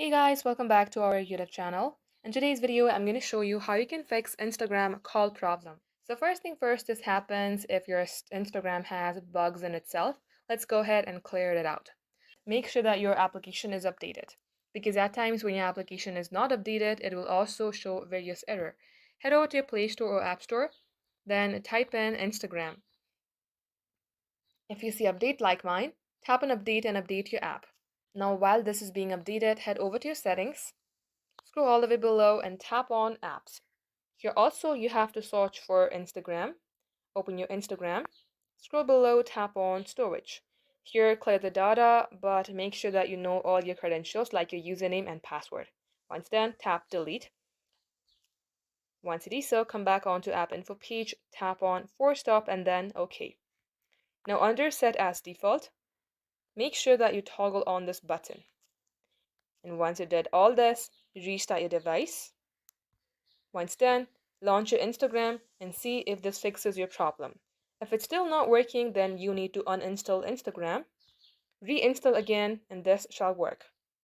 Hey guys, welcome back to our YouTube channel. In today's video, I'm going to show you how you can fix Instagram call problem. So first thing first, this happens if your Instagram has bugs in itself. Let's go ahead and clear it out. Make sure that your application is updated because at times when your application is not updated, it will also show various error. Head over to your Play Store or App Store, then type in Instagram. If you see update like mine, tap on update and update your app. Now while this is being updated, head over to your settings. Scroll all the way below and tap on apps. Here also you have to search for Instagram. Open your Instagram. Scroll below, tap on storage. Here clear the data, but make sure that you know all your credentials like your username and password. Once done, tap delete. Once it is so, come back onto app info page, tap on force stop and then OK. Now under set as default, make sure that you toggle on this button. And once you did all this, restart your device. Once done, launch your Instagram and see if this fixes your problem. If it's still not working, then you need to uninstall Instagram, reinstall again, and this shall work.